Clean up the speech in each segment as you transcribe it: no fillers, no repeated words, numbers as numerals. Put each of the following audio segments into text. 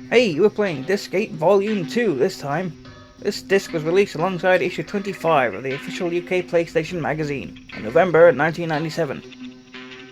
Hey, we're playing Disc 8 Volume 2 this time. This disc was released alongside issue 25 of the official UK PlayStation magazine in November 1997.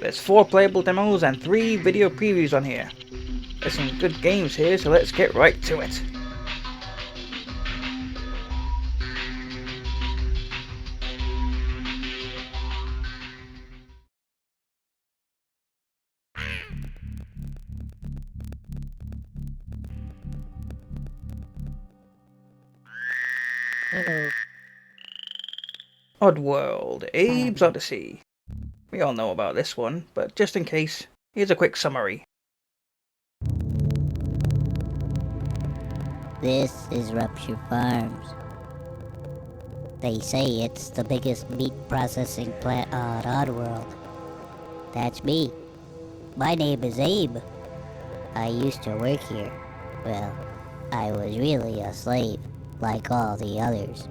There's 4 playable demos and 3 video previews on here. There's some good games here, so let's get right to it. Oddworld, Abe's Oddysee. We all know about this one, but just in case, here's a quick summary. This is Rupture Farms. They say it's the biggest meat processing plant on Oddworld. That's me. My name is Abe. I used to work here. Well, I was really a slave, like all the others.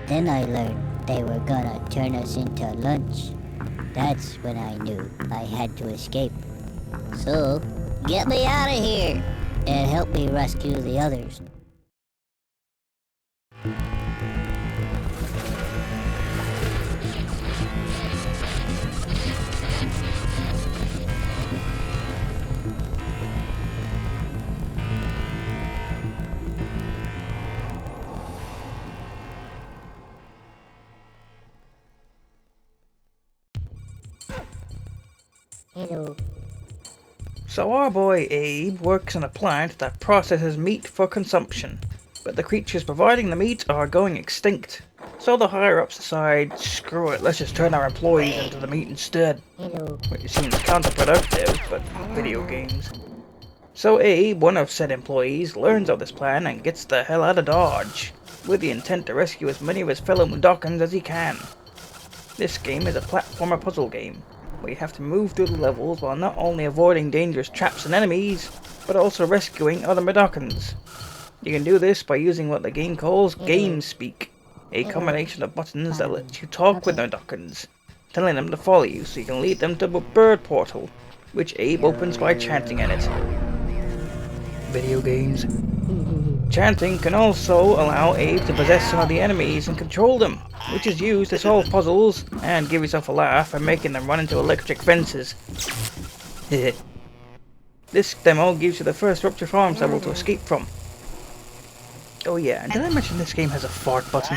Then I learned they were gonna turn us into lunch. That's when I knew I had to escape. So, get me out of here and help me rescue the others. Hello. So our boy Abe works in a plant that processes meat for consumption, but the creatures providing the meat are going extinct. So the higher-ups decide, screw it, let's just turn our employees into the meat instead. Hello. Which seems counterproductive, but video games. So Abe, one of said employees, learns of this plan and gets the hell out of Dodge, with the intent to rescue as many of his fellow Mudokons as he can. This game is a platformer puzzle game, where you have to move through the levels while not only avoiding dangerous traps and enemies, but also rescuing other Mudokons. You can do this by using what the game calls game speak, a combination of buttons that lets you talk with Mudokons, telling them to follow you so you can lead them to a bird portal, which Abe opens by chanting in it. Video games. Chanting can also allow Abe to possess some of the enemies and control them, which is used to solve puzzles and give yourself a laugh by making them run into electric fences. This demo gives you the first Rupture Farms level to escape from. Oh yeah, and did I mention this game has a fart button?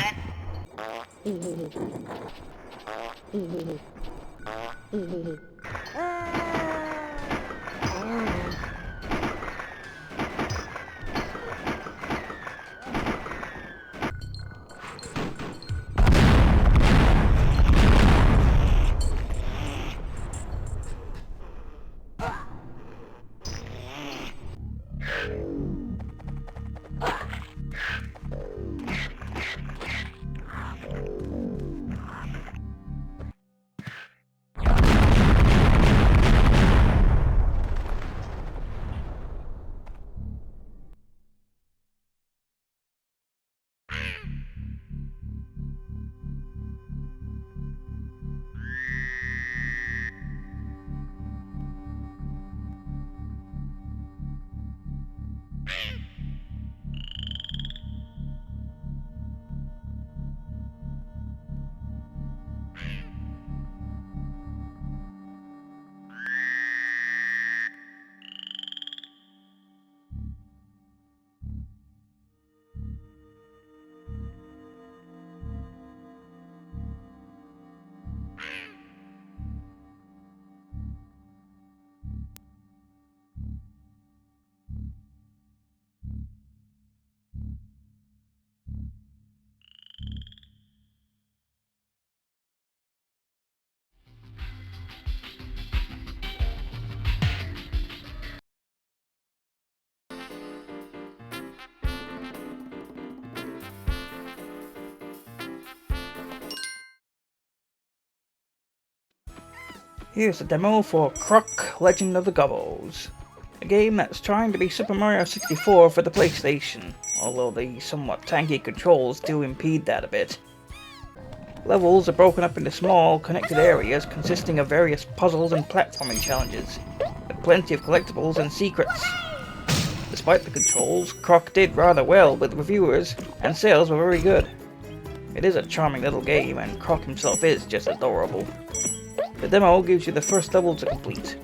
Here's a demo for Croc, Legend of the Gobbos, a game that's trying to be Super Mario 64 for the PlayStation, although the somewhat tanky controls do impede that a bit. Levels are broken up into small, connected areas consisting of various puzzles and platforming challenges, with plenty of collectibles and secrets. This Despite the controls, Croc did rather well with reviewers, and sales were very good. It is a charming little game, and Croc himself is just adorable. The demo gives you the first level to complete.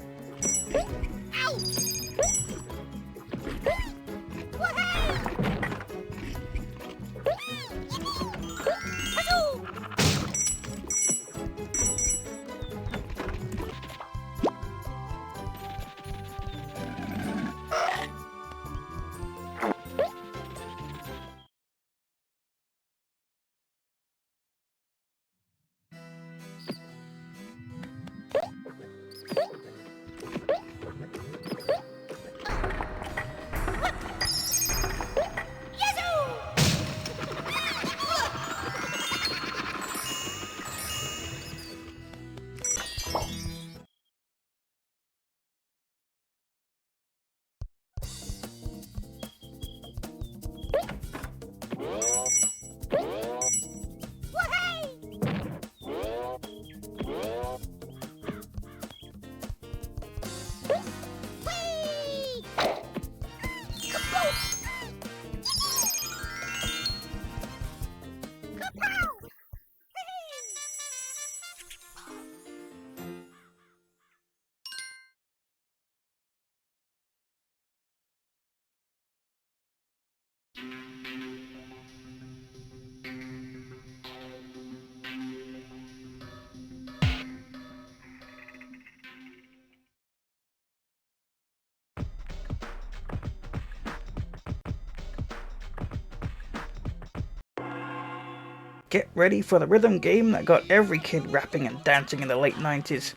Get ready for the rhythm game that got every kid rapping and dancing in the late 90s.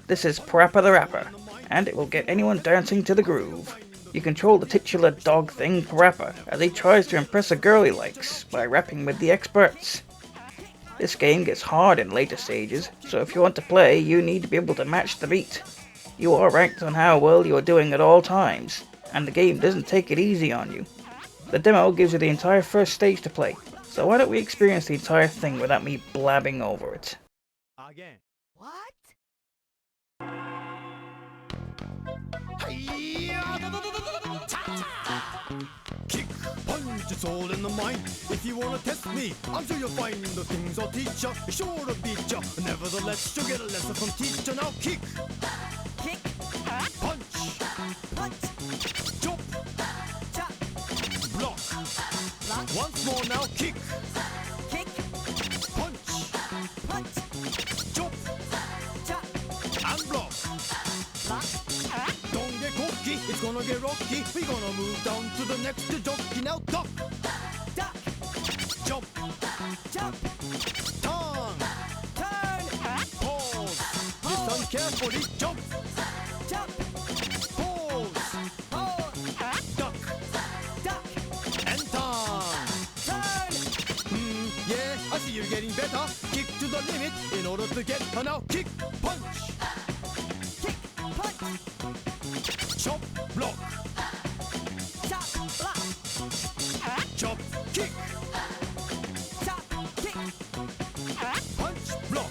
This is Parappa the Rapper, and it will get anyone dancing to the groove. You control the titular dog thing Parappa as he tries to impress a girl he likes by rapping with the experts. This game gets hard in later stages, so if you want to play, you need to be able to match the beat. You are ranked on how well you are doing at all times, and the game doesn't take it easy on you. The demo gives you the entire first stage to play, so why don't we experience the entire thing without me blabbing over it? Again. What? Kick, punch, it's all in the mind. If you wanna test me, I'm sure you'll find the things I'll teach ya. Sure to beat ya. Nevertheless, you'll get a lesson from teacher. Now kick, Kick, punch, punch, jump, chop, block. block, Once more now, kick, kick, punch, punch, jump, chop, and block. block, Don't get cocky, it's gonna get rocky. We're gonna move down to the next jockey. Now duck, duck, jump, jump, tongue, turn, pause. Listen carefully, jump, jump, pause, hold, duck, duck, and tongue. turn, Yeah, I see you're getting better. Kick to the limit in order to get her now. Kick, punch, kick, punch, chop, block, chop, block, chop, kick, chop, kick, punch, block.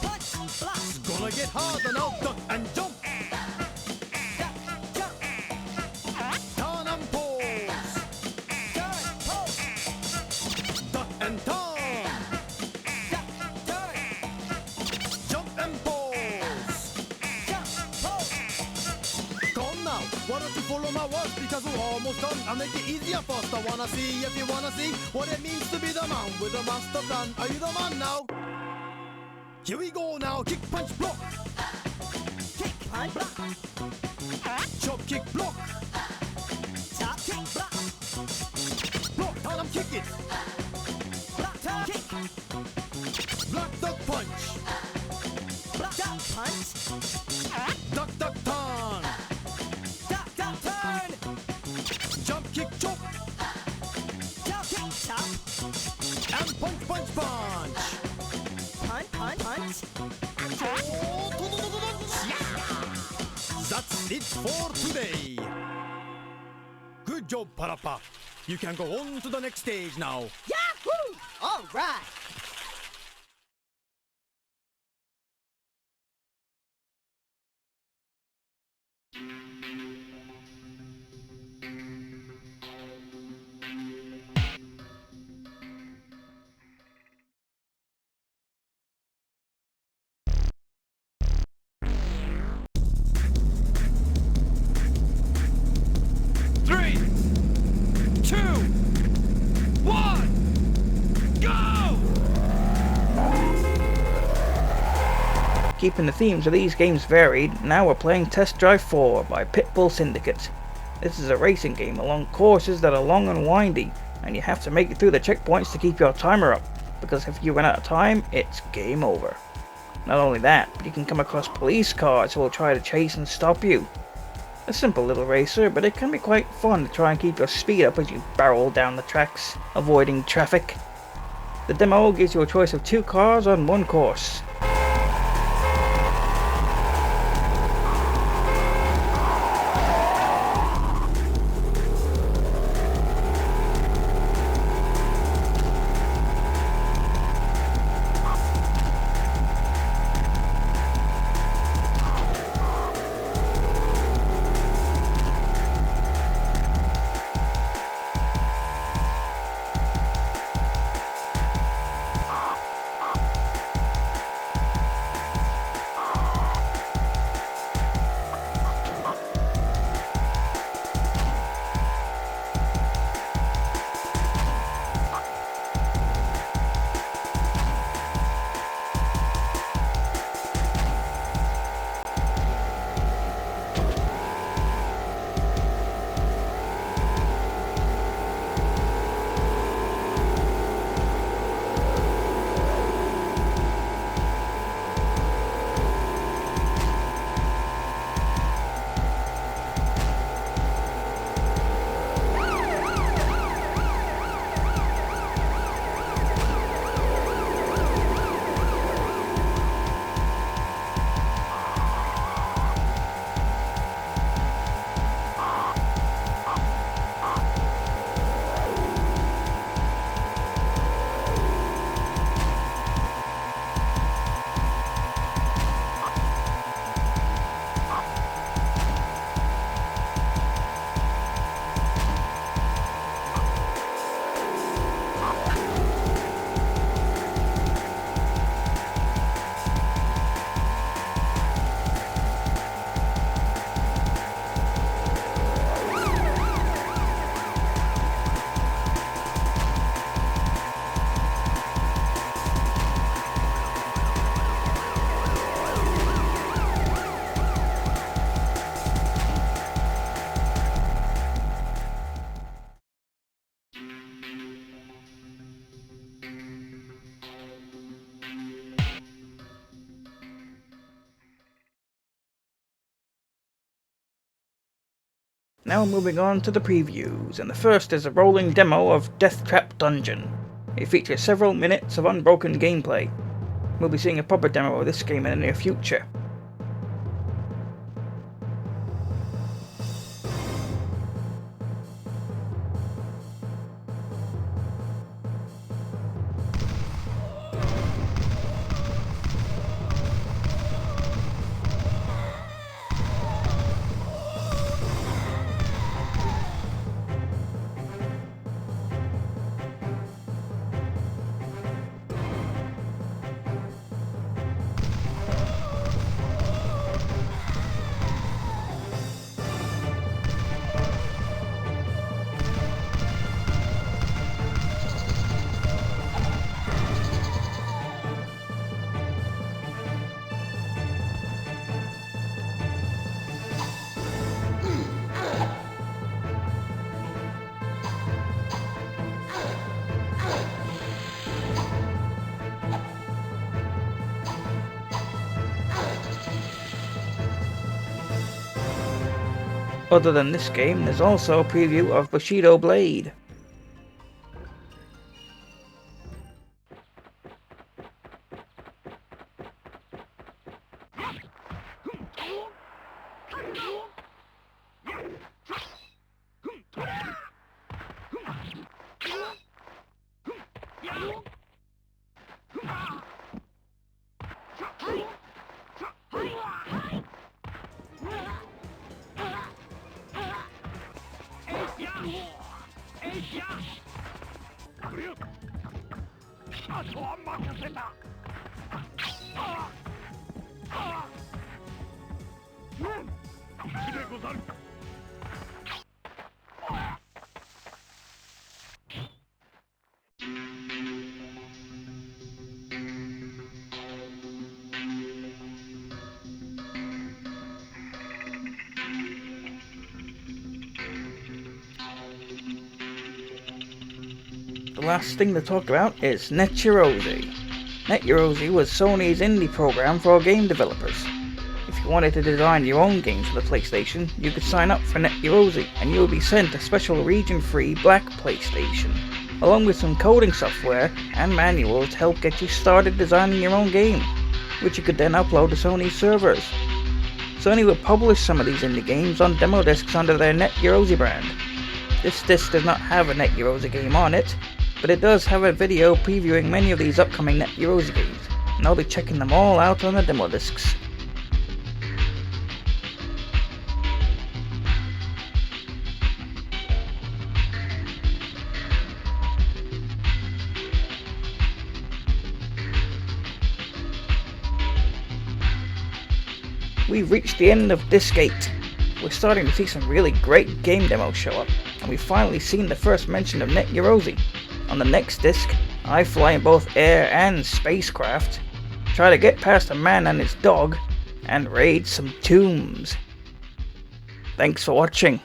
punch, block, Gonna get harder now. Duck and jump, duck, jump, turn and pause. turn, hold, Duck and turn, duck, turn, jump and pause. jump, hold, Come now, why don't you follow my words because we're almost done. I'll make it easier first. I wanna see if you wanna see what it means to be the man with a master plan. Are you the man now? Here we go now. Kick, punch, block. kick, punch, block, Chop, kick, block. chop, kick, block, Block, turn and kick it. block, turn, kick, Block, duck, punch. block, duck, punch, Duck, duck, turn. duck, duck, turn, Jump, kick, chop. jump, kick, chop, And punch, punch, punch. punch, punch, punch, That's it for today. Good job, Parappa. You can go on to the next stage now. Yahoo! All right. Keeping the themes of these games varied, now we're playing Test Drive 4 by Pitbull Syndicate. This is a racing game along courses that are long and windy, and you have to make it through the checkpoints to keep your timer up, because if you run out of time, it's game over. Not only that, but you can come across police cars who will try to chase and stop you. A simple little racer, but it can be quite fun to try and keep your speed up as you barrel down the tracks, avoiding traffic. The demo gives you a choice of 2 cars on 1 course. Now moving on to the previews, and the first is a rolling demo of Deathtrap Dungeon. It features several minutes of unbroken gameplay. We'll be seeing a proper demo of this game in the near future. Other than this game, there's also a preview of Bushido Blade. the last thing to talk about is Yaroze. Yaroze was Sony's indie program for game developers. If you wanted to design your own games for the PlayStation, you could sign up for Yaroze and you would be sent a special region-free black PlayStation, along with some coding software and manuals to help get you started designing your own game, which you could then upload to Sony's servers. Sony would publish some of these indie games on demo discs under their Yaroze brand. This disc does not have a Yaroze game on it, but it does have a video previewing many of these upcoming Yaroze games, and I'll be checking them all out on the demo discs. We've reached the end of Disc 8. We're starting to see some really great game demos show up, and we've finally seen the first mention of Yaroze. On the next disc, I fly in both air and spacecraft, try to get past a man and his dog, and raid some tombs. Thanks for watching.